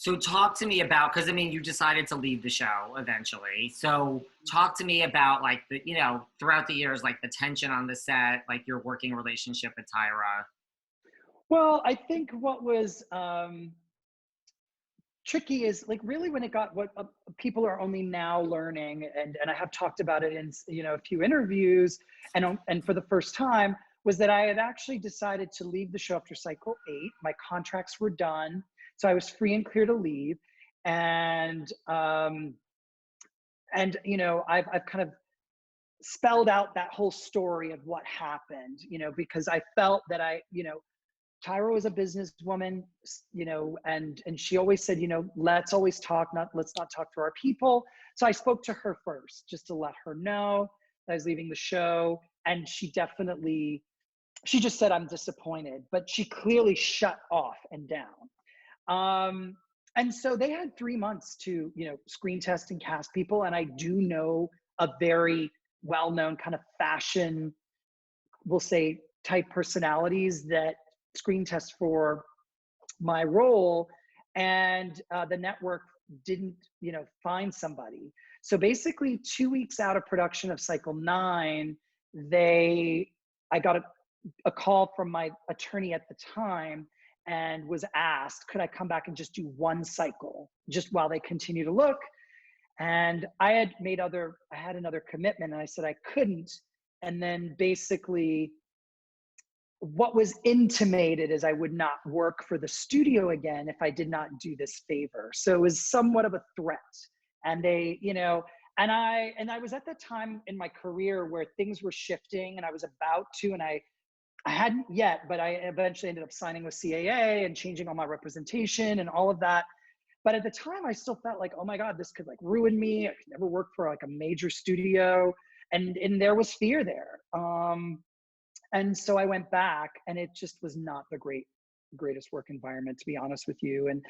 So talk to me about, because I mean, you decided to leave the show eventually. So talk to me about like the, you know, throughout the years, like the tension on the set, like your working relationship with Tyra. Well, I think what was tricky is like really when it got what people are only now learning, and I have talked about it in a few interviews, and for the first time was that I had actually decided to leave the show after cycle 8. My contracts were done, so I was free and clear to leave, and I've kind of spelled out that whole story of what happened, because I felt that Tyra was a businesswoman, and she always said, let's always talk, let's not talk for our people. So I spoke to her first, just to let her know that I was leaving the show. And she just said, I'm disappointed, but she clearly shut off and down. And so they had 3 months to, screen test and cast people. And I do know a very well-known kind of fashion, we'll say, type personalities that screen test for my role, and the network didn't find somebody. So basically 2 weeks out of production of cycle 9, I got a call from my attorney at the time and was asked, could I come back and just do 1 cycle just while they continue to look? And I had another commitment, and I said I couldn't. And then basically what was intimated is I would not work for the studio again if I did not do this favor. So it was somewhat of a threat. And they, and I was at that time in my career where things were shifting, and I was about to, and I hadn't yet, but I eventually ended up signing with CAA and changing all my representation and all of that. But at the time I still felt like, oh my God, this could like ruin me. I could never work for like a major studio. And there was fear there. And so I went back, and it just was not the greatest work environment, to be honest with you. And,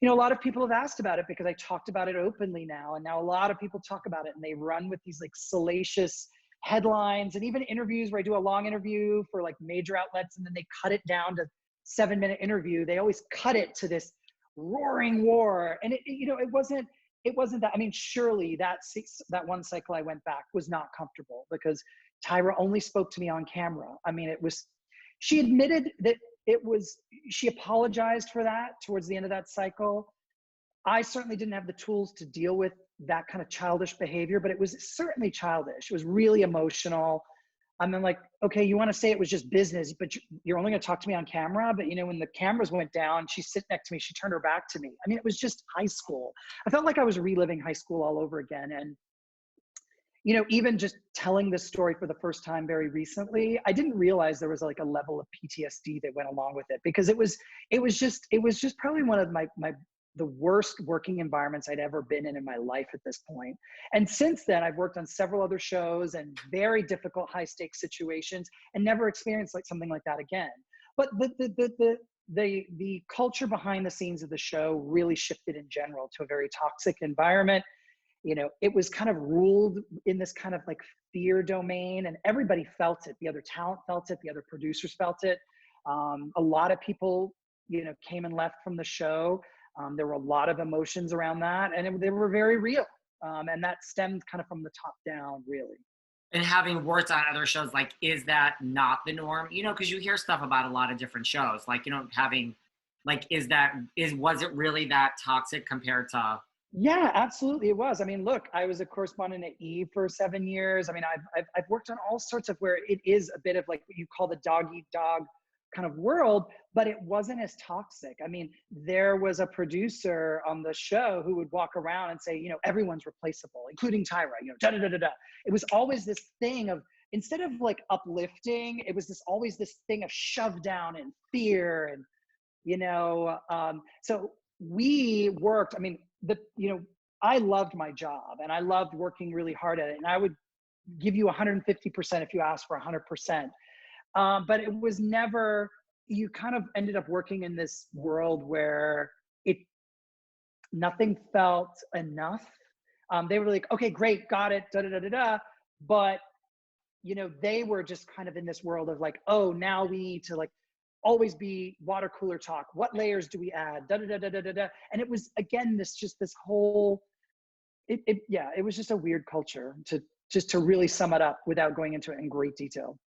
a lot of people have asked about it because I talked about it openly now. And now a lot of people talk about it, and they run with these like salacious headlines and even interviews where I do a long interview for like major outlets, and then they cut it down to 7-minute interview. They always cut it to this roaring war. And it wasn't that. I mean, surely that 1 cycle I went back was not comfortable because Tyra only spoke to me on camera. I mean, she admitted that she apologized for that towards the end of that cycle. I certainly didn't have the tools to deal with that kind of childish behavior, but it was certainly childish. It was really emotional. I mean, like, okay, you want to say it was just business, but you're only going to talk to me on camera. But, when the cameras went down, she sit next to me, she turned her back to me. I mean, it was just high school. I felt like I was reliving high school all over again. And, even just telling this story for the first time very recently, I didn't realize there was like a level of PTSD that went along with it, because it was just probably one of the worst working environments I'd ever been in my life at this point. And since then, I've worked on several other shows and very difficult high stakes situations and never experienced like something like that again. But the culture behind the scenes of the show really shifted in general to a very toxic environment. It was kind of ruled in this kind of like fear domain, and everybody felt it. The other talent felt it. The other producers felt it. A lot of people, came and left from the show. There were a lot of emotions around that, and they were very real. And that stemmed kind of from the top down, really. And having worked on other shows, like, is that not the norm? Because you hear stuff about a lot of different shows, like, having, like, was it really that toxic compared to? Yeah, absolutely. It was. I mean, look, I was a correspondent at E! For 7 years. I mean, I've worked on all sorts of where it is a bit of like what you call the dog eat dog kind of world, but it wasn't as toxic. I mean, there was a producer on the show who would walk around and say, everyone's replaceable, including Tyra, da da da da da. It was always this thing of, instead of like uplifting, it was always this thing of shove down and fear. And, so we worked, I mean, I loved my job and I loved working really hard at it. And I would give you 150% if you asked for 100%. But it was never, you kind of ended up working in this world where nothing felt enough. They were like, okay, great, got it, da da da da da. But, they were just kind of in this world of like, oh, now we need to like always be water cooler talk. What layers do we add? Da da da da da da da. And it was again this whole. It was just a weird culture to really sum it up without going into it in great detail.